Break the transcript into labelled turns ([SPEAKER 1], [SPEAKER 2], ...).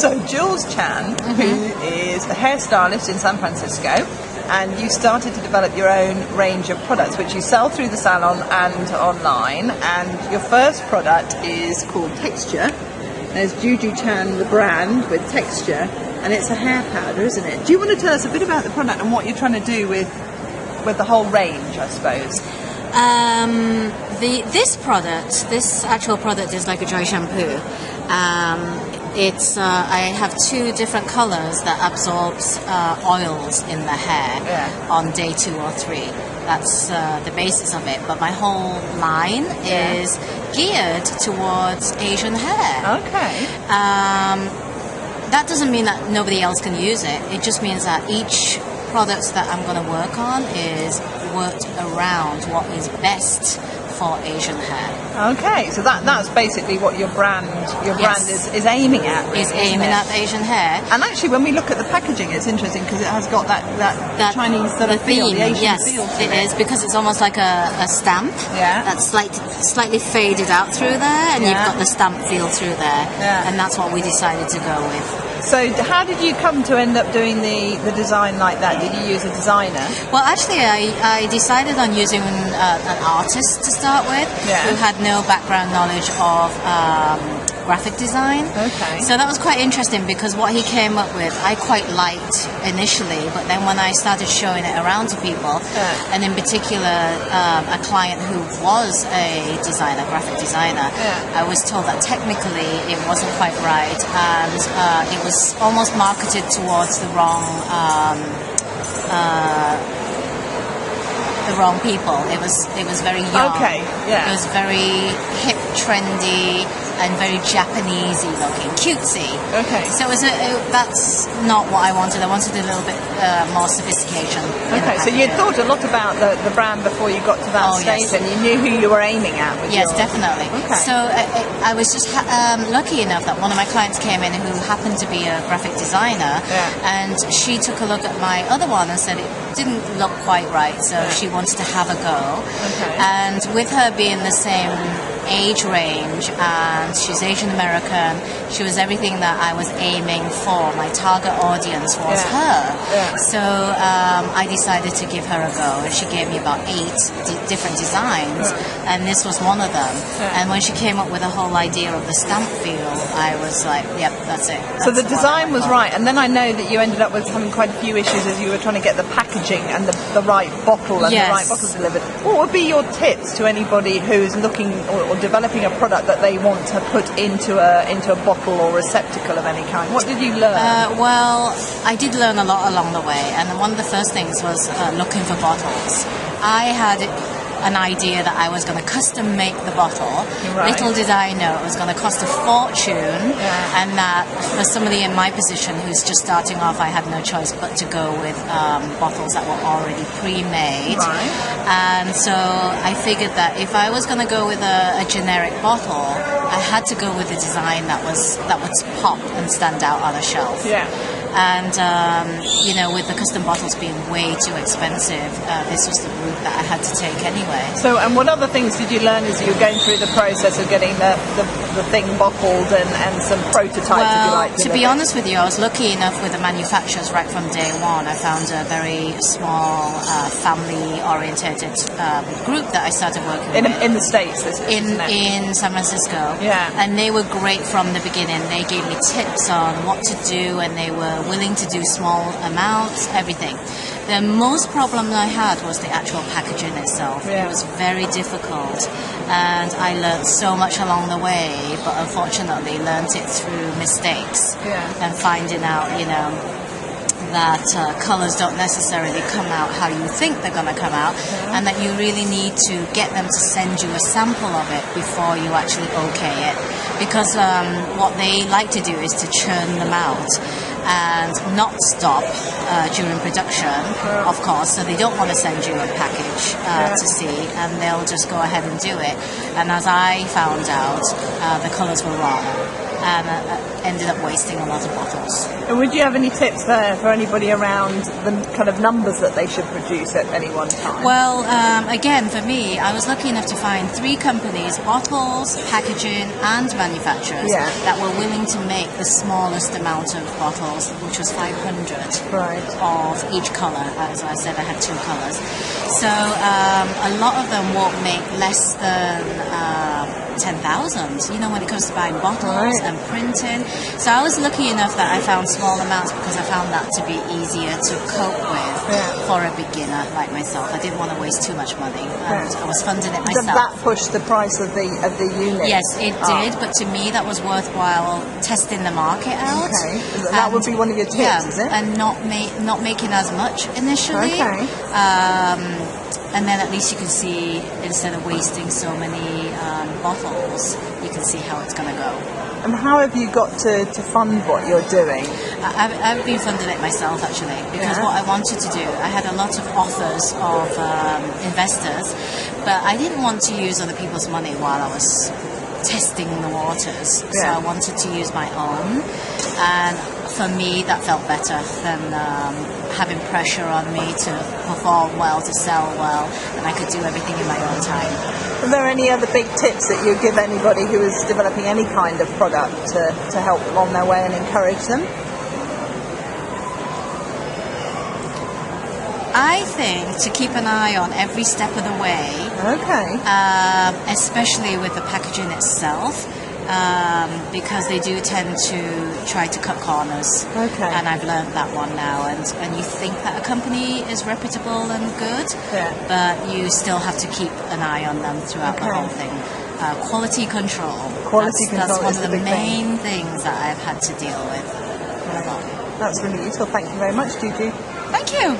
[SPEAKER 1] So Jules Chan, who is a hairstylist in San Francisco, and you started to develop your own range of products which you sell through the salon and online, and your first product is called Texture. There's JuJuChan, the brand, with Texture, and it's a hair powder, isn't it? Do you want to tell us a bit about the product and what you're trying to do with the whole range, I suppose?
[SPEAKER 2] This actual product is like a dry shampoo. I have two different colors that absorbs oils in the hair on day 2 or 3. That's the basis of it. But my whole line is geared towards Asian hair.
[SPEAKER 1] Okay.
[SPEAKER 2] That doesn't mean that nobody else can use it. It just means that each product that I'm going to work on is worked around what is best for Asian hair.
[SPEAKER 1] Okay, so that's basically what your brand is aiming at. Really,
[SPEAKER 2] is aiming at Asian hair.
[SPEAKER 1] And actually, when we look at the packaging, it's interesting because it has got that Chinese sort of feel, the Asian feel to it.
[SPEAKER 2] It is, because it's almost like a stamp.
[SPEAKER 1] Yeah.
[SPEAKER 2] That's slightly faded out through there, and you've got the stamp feel through there.
[SPEAKER 1] Yeah.
[SPEAKER 2] And that's what we decided to go with.
[SPEAKER 1] So how did you come to end up doing the design like that? Did you use a designer?
[SPEAKER 2] Well, actually, I decided on using an artist to start with, who had no background knowledge of graphic design.
[SPEAKER 1] Okay.
[SPEAKER 2] So that was quite interesting because what he came up with I quite liked initially, but then when I started showing it around to people, and in particular a client who was a designer, graphic designer, I was told that technically it wasn't quite right, and it was almost marketed towards the wrong people. It was very young.
[SPEAKER 1] Okay, yeah.
[SPEAKER 2] It was very hip, trendy, and very Japanesey looking, cutesy.
[SPEAKER 1] Okay.
[SPEAKER 2] So that's not what I wanted. I wanted a little bit more sophistication.
[SPEAKER 1] Okay, so you thought a lot about the brand before you got to that stage, and you knew who you were aiming at. With
[SPEAKER 2] definitely.
[SPEAKER 1] Okay.
[SPEAKER 2] So I was just lucky enough that one of my clients came in who happened to be a graphic designer, and she took a look at my other one and said it didn't look quite right, so she wanted to have a go.
[SPEAKER 1] Okay.
[SPEAKER 2] And with her being the same age range, and she's Asian American, she was everything that I was aiming for. My target audience was her. So I decided to give her a go, and she gave me about 8 different designs, and this was one of them. And when she came up with the whole idea of the stamp feel, I was like, yep, that's it.
[SPEAKER 1] So the design was right, and then I know that you ended up with having quite a few issues as you were trying to get the packaging and the right bottle and the right bottle delivered. What would be your tips to anybody who's looking or developing a product that they want to put into a bottle or receptacle of any kind? What did you learn?
[SPEAKER 2] Well, I did learn a lot along the way, and one of the first things was looking for bottles. I had an idea that I was going to custom make the bottle.
[SPEAKER 1] Right.
[SPEAKER 2] Little did I know it was going to cost a fortune, and that for somebody in my position who's just starting off, I had no choice but to go with bottles that were already pre-made.
[SPEAKER 1] Right.
[SPEAKER 2] And so I figured that if I was going to go with a generic bottle, I had to go with a design that would pop and stand out on a shelf.
[SPEAKER 1] Yeah.
[SPEAKER 2] And with the custom bottles being way too expensive, this was the route that I had to take anyway.
[SPEAKER 1] So, and what other things did you learn as you were going through the process of getting the thing bottled and some prototypes?
[SPEAKER 2] Well, to be honest with you, I was lucky enough with the manufacturers right from day one. I found a very small, family-orientated group that I started working with.
[SPEAKER 1] In the States,
[SPEAKER 2] in San Francisco.
[SPEAKER 1] Yeah.
[SPEAKER 2] And they were great from the beginning. They gave me tips on what to do, and they were willing to do small amounts, everything. The most problem I had was the actual packaging itself. It was very difficult, and I learned so much along the way, but unfortunately learned it through mistakes and finding out, that colours don't necessarily come out how you think they're going to come out, and that you really need to get them to send you a sample of it before you actually okay it, because what they like to do is to churn them out and not stop during production, of course, so they don't want to send you a package to see, and they'll just go ahead and do it. And as I found out, the colours were wrong. and ended up wasting a lot of bottles.
[SPEAKER 1] And would you have any tips there for anybody around the kind of numbers that they should produce at any one time?
[SPEAKER 2] Well, again, for me, I was lucky enough to find 3 companies, bottles, packaging, and manufacturers, that were willing to make the smallest amount of bottles, which was 500 of each colour. As I said, I had 2 colours. So a lot of them won't make less than 10,000, you know, when it comes to buying bottles and printing. So I was lucky enough that I found small amounts because I found that to be easier to cope with for a beginner like myself. I didn't want to waste too much money, and I was funding it myself.
[SPEAKER 1] Did that push the price of the unit?
[SPEAKER 2] Yes, it did, but to me that was worthwhile testing the market out.
[SPEAKER 1] Okay, that would be one of your tips, is it?
[SPEAKER 2] And not making as much initially.
[SPEAKER 1] Okay.
[SPEAKER 2] And then at least you can see, instead of wasting so many bottles, you can see how it's going to go.
[SPEAKER 1] And how have you got to fund what you're doing?
[SPEAKER 2] I've been funding it myself, actually, because what I wanted to do, I had a lot of offers of investors, but I didn't want to use other people's money while I was testing the waters. So I wanted to use my own, and for me that felt better than having pressure on me to perform well, to sell well, and I could do everything in my own time.
[SPEAKER 1] Are there any other big tips that you give anybody who is developing any kind of product to help them on their way and encourage them?
[SPEAKER 2] I think to keep an eye on every step of the way.
[SPEAKER 1] Okay.
[SPEAKER 2] Especially with the packaging itself, because they do tend to try to cut corners.
[SPEAKER 1] Okay.
[SPEAKER 2] And I've learned that one now. And you think that a company is reputable and good, but you still have to keep an eye on them throughout the whole thing. Quality control. That's one of the main things that I've had to deal with a lot.
[SPEAKER 1] That's really useful. Thank you very much, JuJu.
[SPEAKER 2] Thank you.